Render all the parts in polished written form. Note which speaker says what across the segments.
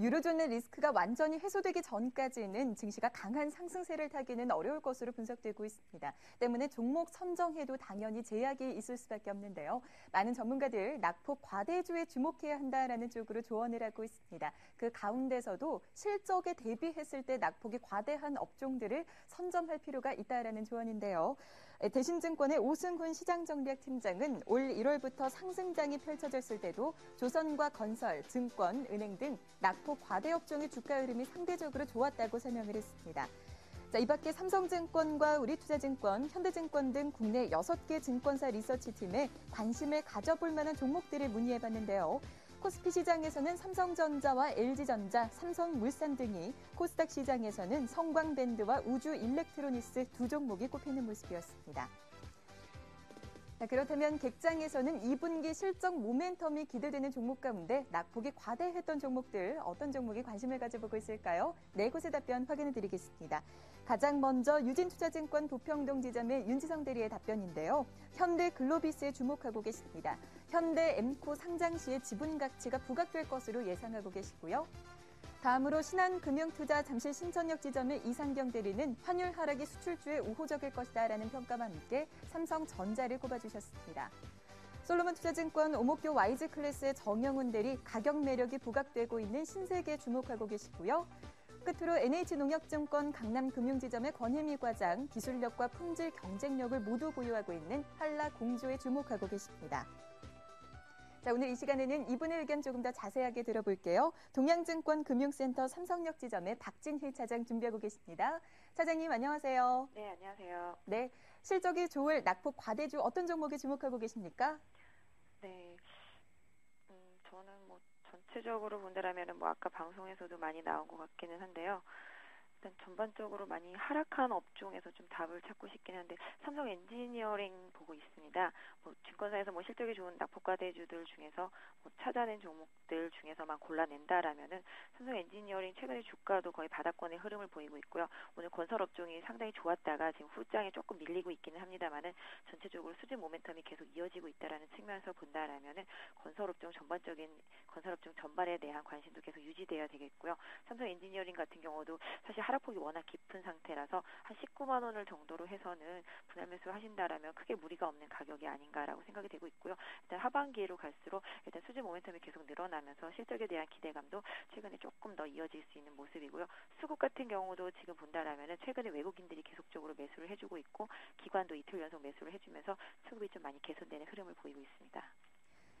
Speaker 1: 유로존의 리스크가 완전히 해소되기 전까지는 증시가 강한 상승세를 타기는 어려울 것으로 분석되고 있습니다. 때문에 종목 선정에도 당연히 제약이 있을 수밖에 없는데요. 많은 전문가들 낙폭 과대주에 주목해야 한다라는 쪽으로 조언을 하고 있습니다. 그 가운데서도 실적에 대비했을 때 낙폭이 과대한 업종들을 선점할 필요가 있다라는 조언인데요. 대신증권의 오승훈 시장전략팀장은 올 1월부터 상승장이 펼쳐졌을 때도 조선과 건설, 증권, 은행 등 낙폭 과대 업종의 주가 흐름이 상대적으로 좋았다고 설명을 했습니다. 자, 이 밖에 삼성증권과 우리투자증권, 현대증권 등 국내 6개 증권사 리서치팀에 관심을 가져볼 만한 종목들을 문의해봤는데요. 코스피 시장에서는 삼성전자와 LG전자, 삼성물산 등이, 코스닥 시장에서는 성광밴드와 우주일렉트로닉스 두 종목이 꼽히는 모습이었습니다. 그렇다면 객장에서는 2분기 실적 모멘텀이 기대되는 종목 가운데 낙폭이 과대했던 종목들 어떤 종목이 관심을 가져보고 있을까요? 네 곳의 답변 확인해 드리겠습니다. 가장 먼저 유진투자증권 부평동 지점의 윤지성 대리의 답변인데요. 현대글로비스에 주목하고 계십니다. 현대엠코 상장 시에 지분 가치가 부각될 것으로 예상하고 계시고요. 다음으로 신한금융투자 잠실 신천역 지점의 이상경 대리는 환율 하락이 수출주에 우호적일 것이다라는 평가와 함께 삼성전자를 꼽아주셨습니다. 솔로몬투자증권 오목교 YG클래스의 정영훈 대리 가격 매력이 부각되고 있는 신세계에 주목하고 계시고요. 끝으로 NH농협증권 강남금융지점의 권혜미 과장 기술력과 품질 경쟁력을 모두 보유하고 있는 한라공조에 주목하고 계십니다. 자, 오늘 이 시간에는 이분의 의견 조금 더 자세하게 들어볼게요. 동양증권 금융센터 삼성역 지점의 박진희 차장 준비하고 계십니다. 차장님 안녕하세요.
Speaker 2: 네, 안녕하세요.
Speaker 1: 네, 실적이 좋을 낙폭 과대주 어떤 종목에 주목하고 계십니까?
Speaker 2: 네, 저는 전체적으로 본다라면 아까 방송에서도 많이 나온 것 같기는 한데요. 일단 전반적으로 많이 하락한 업종에서 좀 답을 찾고 싶긴 한데 삼성 엔지니어링 보고 있습니다. 증권사에서 실적이 좋은 낙폭과대주들 중에서 찾아낸 종목들 중에서만 골라낸다라면은 삼성 엔지니어링 최근에 주가도 거의 바닥권의 흐름을 보이고 있고요. 오늘 건설 업종이 상당히 좋았다가 지금 후장에 조금 밀리고 있기는 합니다만은 전체적으로 수준 모멘텀이 계속 이어지고 있다라는 측면에서 본다라면은 건설 업종 전반에 대한 관심도 계속 유지돼야 되겠고요. 삼성 엔지니어링 같은 경우도 사실 하락폭이 워낙 깊은 상태라서 한 19만 원을 정도로 해서는 분할 매수 하신다라면 크게 무리가 없는 가격이 아닌가라고 생각이 되고 있고요. 일단 하반기로 갈수록 일단 수준 모멘텀이 계속 늘어나면서 실적에 대한 기대감도 최근에 조금 더 이어질 수 있는 모습이고요. 수급 같은 경우도 지금 본다라면 최근에 외국인들이 계속적으로 매수를 해주고 있고 기관도 이틀 연속 매수를 해주면서 수급이 좀 많이 개선되는 흐름을 보이고 있습니다.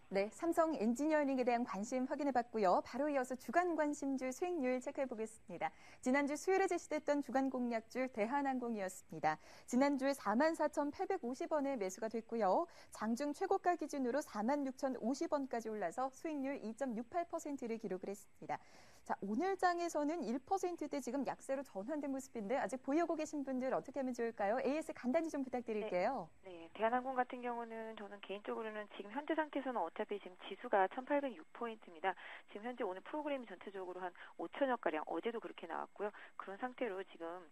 Speaker 1: 네, 삼성 엔지니어링에 대한 관심 확인해봤고요. 바로 이어서 주간 관심주 수익률 체크해보겠습니다. 지난주 수요일에 제시됐던 주간 공략주 대한항공이었습니다. 지난주에 44,850원에 매수가 됐고요. 장중 최고가 기준으로 46,050원까지 올라서 수익률 2.68%를 기록을 했습니다. 자, 오늘 장에서는 1%대 지금 약세로 전환된 모습인데 아직 보유하고 계신 분들 어떻게 하면 좋을까요? AS 간단히 좀 부탁드릴게요.
Speaker 2: 네, 대한항공 같은 경우는 저는 개인적으로는 지금 현재 상태에서는 어차피 지금 지수가 1806포인트입니다. 지금 현재 오늘 프로그램이 전체적으로 한 5천여가량 어제도 그렇게 나왔고요. 그런 상태로 지금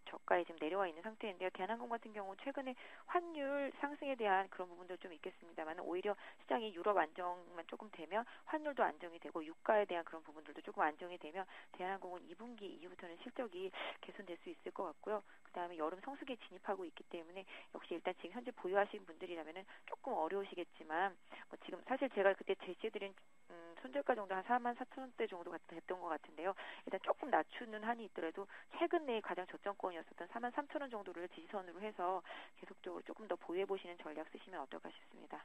Speaker 2: 저가에 지금 내려와 있는 상태인데요. 대한항공 같은 경우 최근에 환율 상승에 대한 그런 부분도 좀 있겠습니다만 오히려 시장이 유럽 안정만 조금 되면 환율도 안정이 되고 유가에 대한 그런 부분들도 조금 안정이 되면 대한항공은 2분기 이후부터는 실적이 개선될 수 있을 것 같고요. 그다음에 여름 성수기에 진입하고 있기 때문에 역시 일단 지금 현재 보유하신 분들이라면은 조금 어려우시겠지만 지금 사실 제가 그때 제시해드린 손절가 정도 한 44,000원대 정도 됐던 것 같은데요. 일단 조금 낮추는 한이 있더라도 최근 내에 가장 저점권이었었던 43,000원 정도를 지지선으로 해서 계속적으로 조금 더 보유해보시는 전략 쓰시면 어떨까 싶습니다.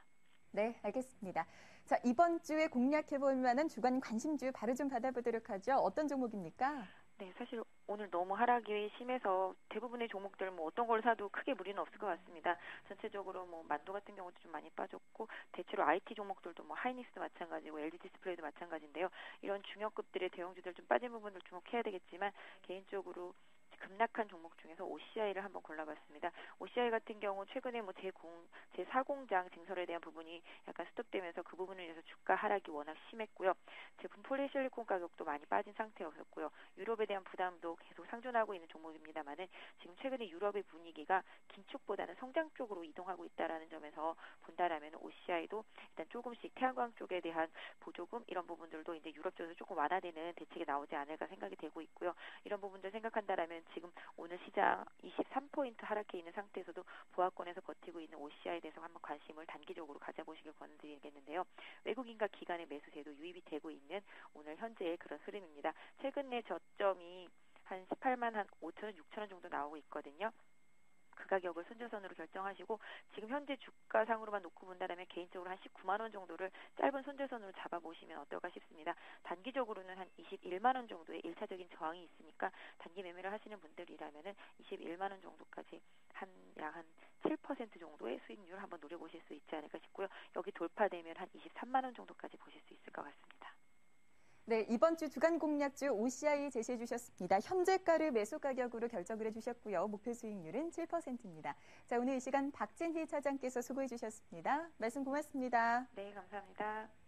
Speaker 1: 네, 알겠습니다. 자, 이번 주에 공략해볼 만한 주간 관심주 바로 좀 받아보도록 하죠. 어떤 종목입니까?
Speaker 2: 네, 사실 오늘 너무 하락이 심해서 대부분의 종목들 어떤 걸 사도 크게 무리는 없을 것 같습니다. 전체적으로 만도 같은 경우도 좀 많이 빠졌고 대체로 IT 종목들도 하이닉스도 마찬가지고 LG 디스플레이도 마찬가지인데요. 이런 중역급들의 대형주들 좀 빠진 부분을 주목해야 되겠지만 개인적으로 급락한 종목 중에서 OCI를 한번 골라봤습니다. OCI 같은 경우 최근에 뭐 제4공장 증설에 대한 부분이 약간 스톱되면서 그 부분을 위해서 주가 하락이 워낙 심했고요. 제품 폴리실리콘 가격도 많이 빠진 상태였었고요. 유럽에 대한 부담도 계속 상존하고 있는 종목입니다만은 지금 최근에 유럽의 분위기가 긴축보다는 성장 쪽으로 이동하고 있다라는 점에서 본다라면 OCI도 일단 조금씩 태양광 쪽에 대한 보조금 이런 부분들도 이제 유럽 쪽에서 조금 완화되는 대책이 나오지 않을까 생각이 되고 있고요. 이런 부분들 생각한다라면 지금 오늘 시장 23포인트 하락해 있는 상태에서도 보합권에서 버티고 있는 OCI에 대해서 한번 관심을 단기적으로 가져보시길 권드리겠는데요. 외국인과 기관의 매수세도 유입이 되고 있는 오늘 현재의 그런 흐름입니다. 최근에 저점이 한 18만 한 5천 원, 6천 원 정도 나오고 있거든요. 그 가격을 손절선으로 결정하시고 지금 현재 주가상으로만 놓고 본다면 개인적으로 한 19만 원 정도를 짧은 손절선으로 잡아보시면 어떨까 싶습니다. 단기적으로는 한 21만 원 정도의 1차적인 저항이 있으니까 단기 매매를 하시는 분들이라면은 21만 원 정도까지 약 한 7% 정도의 수익률 한번 노려보실 수 있지 않을까 싶고요. 여기 돌파되면 한 23만 원 정도까지 보실 수 있을 것 같습니다.
Speaker 1: 네, 이번 주 주간 공략주 OCI 제시해 주셨습니다. 현재가를 매수 가격으로 결정을 해주셨고요. 목표 수익률은 7%입니다. 자, 오늘 이 시간 박진희 차장께서 수고해 주셨습니다. 말씀 고맙습니다.
Speaker 2: 네, 감사합니다.